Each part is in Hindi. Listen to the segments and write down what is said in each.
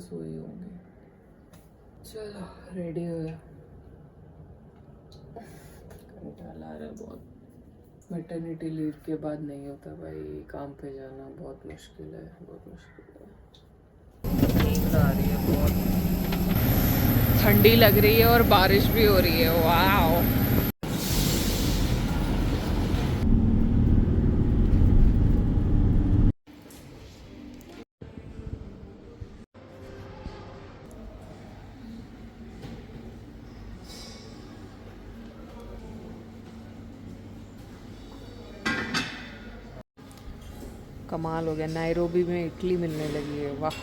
सोई होंगी। चलो रेडी हो गया। कंटाला आ रहा है बहुत। मैटरनिटी लीव के बाद नहीं होता भाई, काम पे जाना बहुत मुश्किल है, बहुत मुश्किल है। नींद आ रही है बहुत, ठंडी लग रही है और बारिश भी हो रही है। वाओ, कमाल हो गया। नायरोबी में इडली मिलने लगी है, वाह।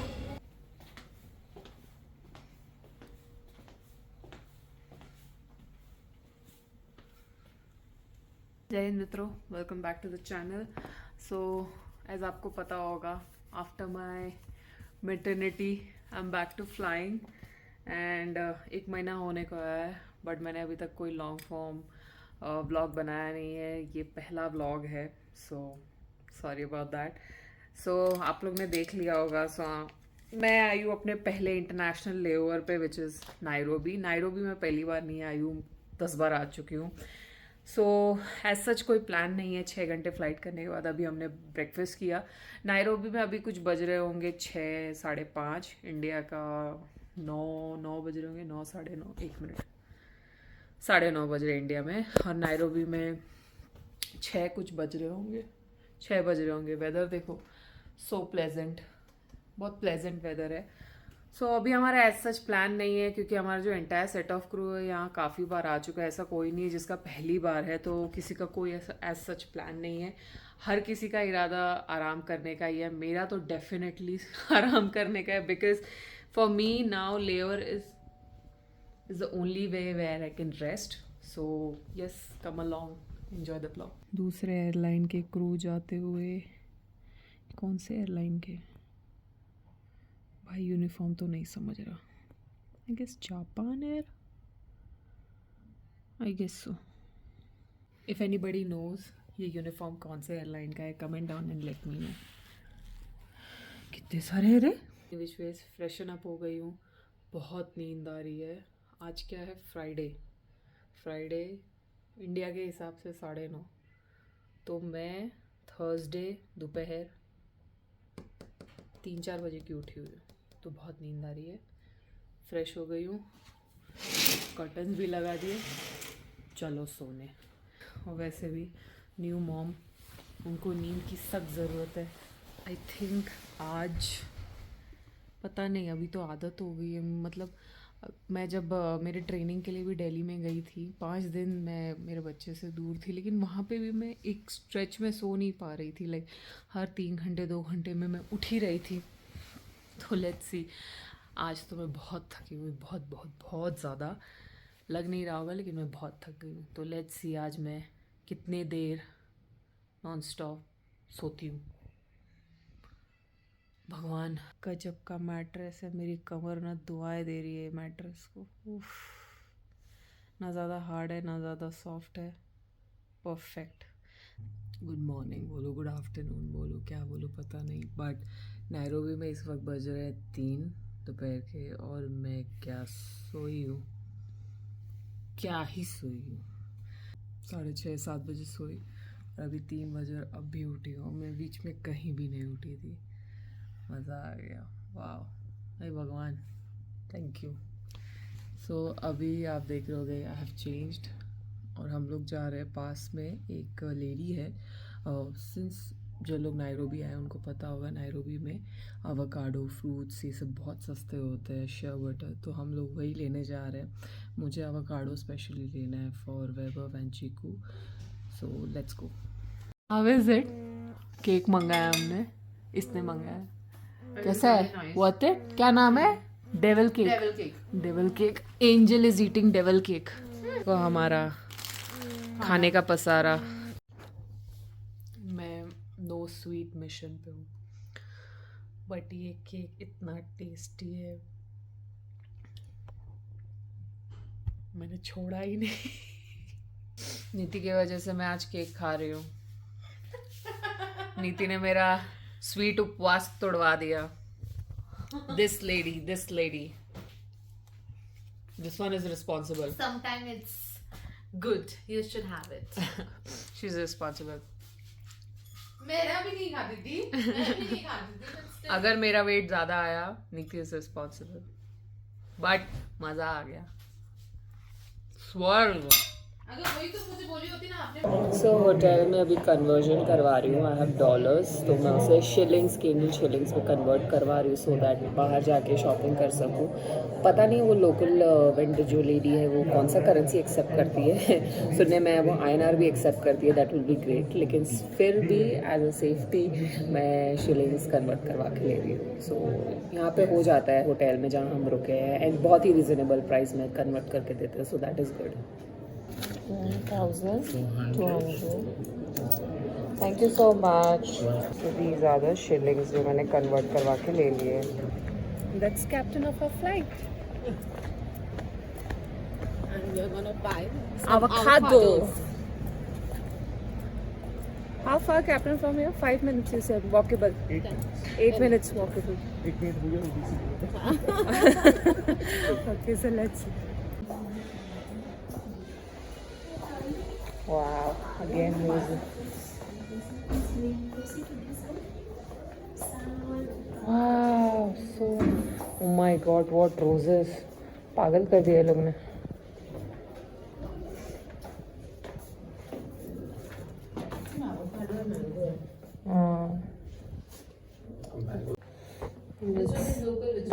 जय हिंद मित्रों, welcome back to the channel. So as आपको पता होगा, after my maternity I am back to flying and 1 महीना होने को है, बट मैंने अभी तक कोई लॉन्ग फॉर्म व्लॉग बनाया नहीं है। ये पहला व्लॉग है, सो सॉरी अबाउट दैट। सो आप लोग ने देख लिया होगा। सो मैं आई हूँ अपने पहले इंटरनेशनल लेओवर पे, विच इज़ नायरोबी। नायरोबी में पहली बार नहीं आई हूँ, 10 बार आ चुकी हूँ। सो एज सच कोई प्लान नहीं है। 6 घंटे फ्लाइट करने के बाद अभी हमने ब्रेकफास्ट किया। नायरोबी में अभी कुछ बज रहे होंगे 6, 5:30। इंडिया का 9 बज रहे होंगे, 9, 9:30, 1 मिनट, 9:30 बज रहे इंडिया में। और नायरोबी में 6 कुछ बज रहे होंगे, 6 बज रहे होंगे। वेदर देखो, सो प्लेजेंट, बहुत प्लेजेंट वेदर है। सो अभी हमारा एज सच प्लान नहीं है, क्योंकि हमारा जो एंटायर सेट ऑफ क्रू है यहाँ काफ़ी बार आ चुका है। ऐसा कोई नहीं है जिसका पहली बार है, तो किसी का कोई ऐसा एज सच प्लान नहीं है। हर किसी का इरादा आराम करने का ही है। मेरा तो डेफिनेटली आराम करने का है, because for me now layover is the only way where I can rest. So yes, come along, enjoy the blog. दूसरे एयरलाइन के क्रू जाते हुए, कौन से एयरलाइन के भाई, यूनिफॉर्म तो नहीं समझ रहा। I guess Japan air, I guess so. If anybody knows ये यूनिफॉर्म कौन से एयरलाइन का है, comment down and let me know. कितने सारे है रे। विच वेज फ्रेशन अप हो गई हूँ, बहुत नींद आ रही है। आज क्या है, फ्राइडे। फ्राइडे इंडिया के हिसाब से 9:30, तो मैं थर्सडे दोपहर 3-4 बजे की उठी हुई हूँ, तो बहुत नींद आ रही है। फ्रेश हो गई हूँ, कर्टन्स भी लगा दिए, चलो सोने। और वैसे भी न्यू मॉम, उनको नींद की सख्त ज़रूरत है। आई थिंक आज, पता नहीं, अभी तो आदत हो गई है। मतलब मैं जब मेरे ट्रेनिंग के लिए भी दिल्ली में गई थी, 5 दिन मैं मेरे बच्चे से दूर थी, लेकिन वहाँ पे भी मैं एक स्ट्रेच में सो नहीं पा रही थी। लाइक हर 3 घंटे 2 घंटे में मैं उठ ही रही थी। तो लेट्स सी, आज तो मैं बहुत थकी हुई, बहुत बहुत बहुत ज़्यादा। लग नहीं रहा होगा, लेकिन मैं बहुत थक गई हूँ। तो लेट्स सी आज मैं कितने देर नॉन स्टॉप सोती हूँ। भगवान, गजब का मैट्रेस है। मेरी कमर ना दुआएं दे रही है मैट्रेस को। उफ, ना ज़्यादा हार्ड है ना ज़्यादा सॉफ्ट है, परफेक्ट। गुड मॉर्निंग बोलो, गुड आफ्टरनून बोलो, क्या बोलो पता नहीं। बट नायरोबी में इस वक्त बज रहे हैं 3 दोपहर के, और मैं क्या सोई हूँ, क्या ही सोई हूँ। 6:30-7 बजे सोई, और अभी 3 बजे और अब भी उठी हूँ। मैं बीच में कहीं भी नहीं उठी थी। मज़ा आ गया, वाह। हे भगवान, थैंक यू। सो अभी आप देख रहे होगे आई हैव चेंज्ड, और हम लोग जा रहे हैं। पास में एक लेडी है, सिंस जो लोग नायरोबी आए उनको पता होगा, नायरोबी में अवाकाडो फ्रूट्स ये सब बहुत सस्ते होते हैं, शेयर बटर। तो हम लोग वही लेने जा रहे हैं। मुझे अवाकाडो स्पेशली लेना है for Weber and Chiku. So let's go. How is it? Cake मंगाया हमने, इसने मंगाया। कैसा है? व्हाट इट, क्या नाम है? Devil cake. Devil cake, devil cake. Angel is eating devil cake. वो हमारा खाने का पसारा। मैं नो स्वीट मिशन पे हूँ, बट ये केक इतना टेस्टी है, मैंने छोड़ा ही नहीं। नीति की वजह से मैं आज केक खा रही हूँ। नीति ने मेरा स्वीट उपवास तोड़वा दिया। This lady. This one is responsible. Sometimes it's good. You should have it. She's responsible. मेरा भी नहीं खाती थी, मैं भी नहीं खाती थी, but still. अगर मेरा वेट ज्यादा आया, नीति इज रिस्पॉन्सिबल. बट मजा आ गया. स्वर्ग. अगर वही तो मुझे बोली होती ना आपने. सो होटल में अभी कन्वर्जन करवा रही हूँ. आई हैव डॉलर्स, तो मैं उसे शिलिंग्स, केंडिल शिलिंग्स में कन्वर्ट करवा रही हूँ सो दैट बाहर जाके शॉपिंग कर सकूँ. पता नहीं वो लोकल वेंडर जो लेडी है वो कौन सा करेंसी एक्सेप्ट करती है. सुनने में वो INR भी एक्सेप्ट करती है. That will be great. लेकिन फिर भी एज अ सेफ्टी मैं शिलिंग्स कन्वर्ट करवा के ले रही हूँ. सो यहाँ पे हो जाता है होटल में जहाँ हम रुके हैं, एंड बहुत ही रिजनेबल प्राइस में कन्वर्ट करके देते हैं. So that is good. 1200. Thank you so much. These are the shillings जो मैंने कन्वर्ट करवा के ले लिए. That's captain of a flight. And we're gonna buy Avocado. How far, Captain, from here? 5 minutes, you said. Walkable. 8 minutes walkable. 8 minutes. Okay, so let's see. Wow, again music. Wow, so, oh my god, what roses. पागल कर दिया लोग ने.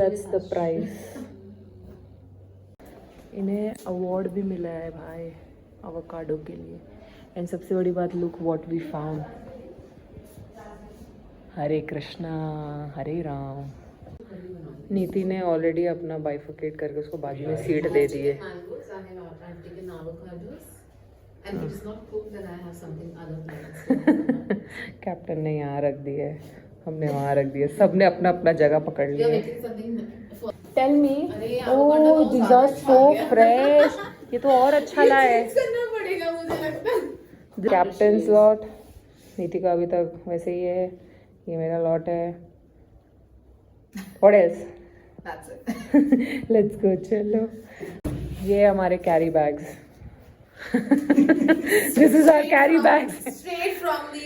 That's the price. इन्हें अवार्ड भी मिला है भाई अवोकाडो के लिए. एंड सबसे बड़ी बात, लुक व्हाट वी फाउंड. हरे कृष्णा हरे राम. नीति ने ऑलरेडी अपना बाइफोकेट करके उसको बाद में सीट दे दी है. कैप्टन ने यहाँ रख दिया है, हमने वहाँ रख दिया. सबने अपना अपना जगह पकड़ लिया. Tell me. Oh, this are so fresh. ये तो और अच्छा ला है. पड़ेगा मुझे लगता है. Captains lot. नीति का अभी तक वैसे ही है. ये मेरा लॉट है. What else? That's it. Let's go. चलो. ये हमारे carry bags. This is our carry bags. Straight from the.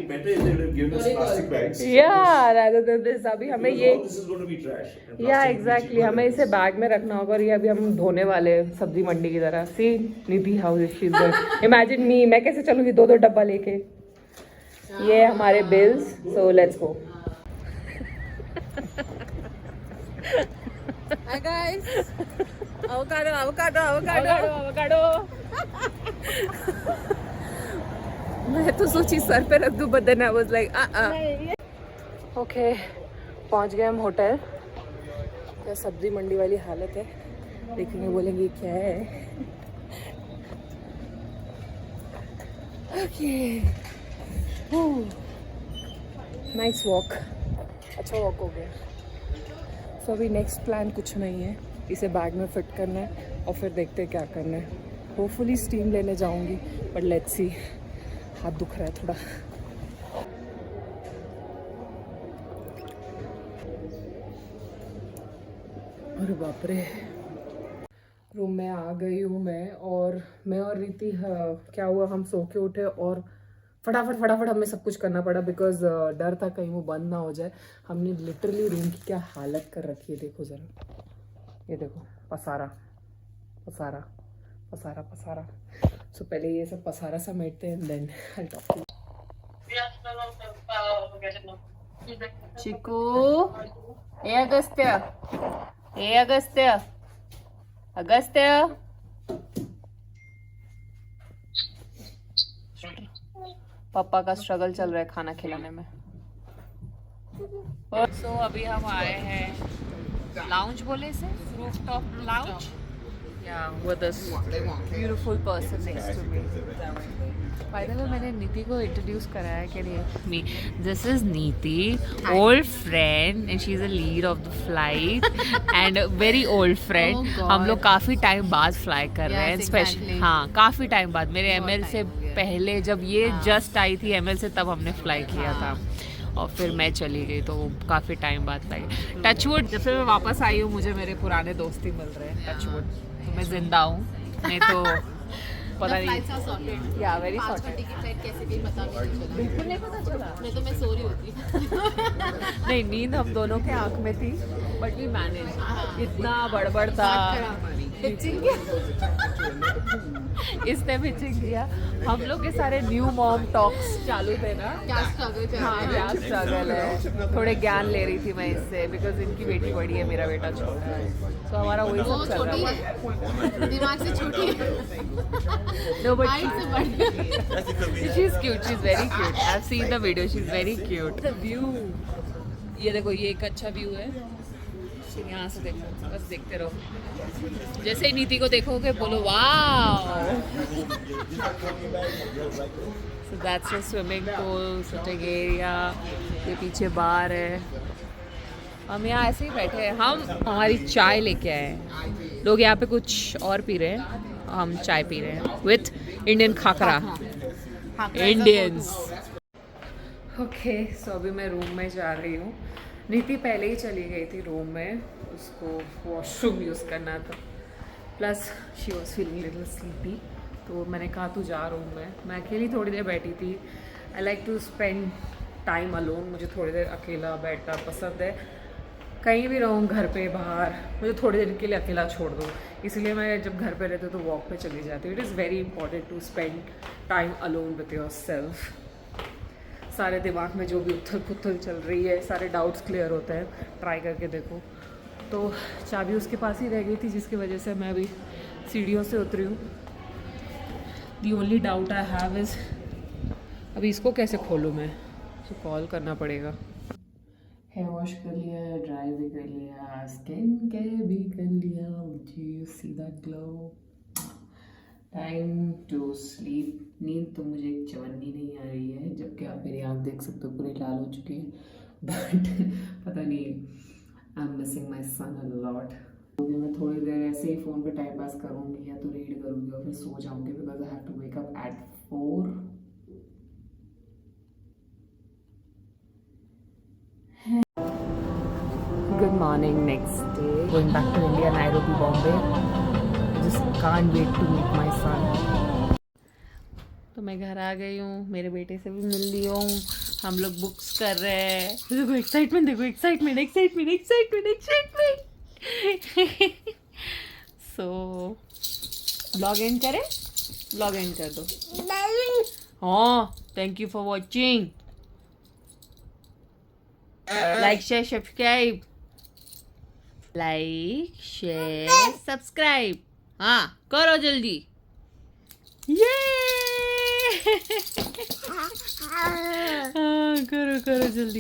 Better if they would have given us plastic bags. Yeah, rather than this. अभी हमें ये. This is going to be trash. Yeah, exactly. हमें इसे बैग में रखना होगा. और ये अभी हम धोने वाले हैं सब्जी मंडी की तरह. See, Nidhi, how is she going? Imagine me. मैं कैसे चलूँगी 2-2 डब्बा लेके. ये हमारे bills. So let's go. Hi guys. avocado. मैं तो सोची सर पे रख दूं, but then I was like Okay, पहुंच गए हम होटल. क्या सब्जी मंडी वाली हालत है. देखेंगे बोलेंगे क्या है. Okay. Nice walk. अच्छा वॉक हो गया. सो अभी नेक्स्ट प्लान कुछ नहीं है. इसे बैग में फिट करना है और फिर देखते हैं क्या करना है. होपफुली स्टीम लेने जाऊंगी, बट लेट्स सी. हाथ दुख रहा है थोड़ा. अरे बाप रे. रूम में आ गई हूँ मैं और रीति. क्या हुआ, हम सो के उठे और फटाफट हमें सब कुछ करना पड़ा बिकॉज डर था कहीं वो बंद ना हो जाए. हमने लिटरली रूम की क्या हालत कर रखी है. देखो ज़रा, ये देखो. पसारा. सो पहले ये सब पसारा समेटते हैं, then I talk to Chiku. Agastya. पापा का स्ट्रगल चल रहा है खाना खिलाने में. सो अभी हम आए हैं लाउंज बोले इसे, rooftop lounge. Yeah, with this beautiful person next to me. By the way, मैंने नीति को इंट्रोड्यूस कराया कि नहीं. This is Neeti, old friend, and she's a lead of the flight, and very old friend. हम लोग काफ़ी टाइम बाद फ्लाई कर रहे हैं. स्पेशली हाँ, काफ़ी टाइम बाद. मेरे ML से पहले जब ये जस्ट आई थी ML से, तब हमने फ्लाई किया था. और फिर मैं चली गई, तो काफ़ी टाइम बाद लगे। टचवुड, जब से मैं वापस आई हूँ मुझे मेरे पुराने दोस्त ही मिल रहे हैं। टचवुड, तो मैं जिंदा हूँ, नहीं तो पता नहीं। या वेरी सॉर्टेड। कैसे भी पता नहीं चला, बिल्कुल नहीं पता चला। नहीं तो मैं सो रही होती। नहीं, नींद हम दोनों के आंख में थी, बट वी मैनेज। इतना बड़बड़ था, इसने भी चिंग किया। हम लोग के सारे न्यू मॉम टॉक्स चालू थे ना। क्या स्ट्रगल चल रहा हाँ, है। क्या स्ट्रगल है। थोड़े ज्ञान ले रही थी मैं इससे, बिकॉज इनकी बेटी बड़ी है, मेरा बेटा छोटा है, तो हमारा वही वो सब चल छोटी रहा है। है, दिमाग से छोटी है, No, but हाइट से बड़ी है। she's cute. She's very cute. I've seen the video. She's very cute. The view. ये देखो, ये एक अच्छा व्यू है। यहाँ से देखो, बस देखते रहो। जैसे ही नीति को देखोगे बोलो वाह। So that's the swimming pool, sitting area. ये पीछे बार है। हम यहाँ ऐसे ही बैठे हैं। हम हमारी चाय लेके आए हैं। लोग यहाँ पे कुछ और पी रहे हैं, हम चाय पी रहे हैं with Indian khakhra. Indians. Okay, so अभी मैं रूम में जा रही हूँ। नीति पहले ही चली गई थी रूम में, उसको वॉशरूम यूज़ करना था, plus she was feeling little sleepy, तो मैंने कहा तू जा रूम में। मैं अकेली थोड़ी देर बैठी थी। I like to spend time alone. मुझे थोड़ी देर अकेला बैठना पसंद है। कहीं भी रहूँ, घर पे बाहर, मुझे थोड़ी देर के लिए अकेला छोड़ दो। इसलिए मैं जब घर पे रहती हूँ तो वॉक पे चली जाती हूँ। It is very important to spend time alone with yourself. सारे दिमाग में जो भी उथल पुथल चल रही है, सारे डाउट्स क्लियर होते हैं। ट्राई करके देखो। तो चाबी उसके पास ही रह गई थी, जिसकी वजह से मैं अभी सीढ़ियों से उतरी हूँ। The only doubt I have is अभी इसको कैसे खोलूँ मैं, तो कॉल करना पड़ेगा। हेयर वॉश कर लिया, ड्राई भी कर लिया, स्किन केयर भी कर लिया। You see that glow. Time to sleep. नींद तो मुझे चवन्नी नहीं आ रही है, जबकि आप मेरी आँख देख सकते हो, पूरी लाल हो चुकी है। बट पता नहीं, I am missing my son a lot. मैं थोड़ी देर ऐसे ही फ़ोन पे टाइम पास करूँगी, या तो रीड करूँगी और फिर सो जाऊँगी, because I have to wake up at 4। Good morning, next day. Going back to India, Nairobi, Bombay. I just can't wait to meet my son. तो मैं घर आ गई हूँ, मेरे बेटे से भी मिल ली हूँ। हम लोग बुक्स कर रहे हैं। देखो एक्साइटमेंट, देखो excitement, excitement, excitement, excitement. So blog and करें? ब्लॉग एंड कर दो। हाँ, thank you for watching. Like share subscribe, like share subscribe. हाँ, करो जल्दी। ये हाँ, करो करो जल्दी।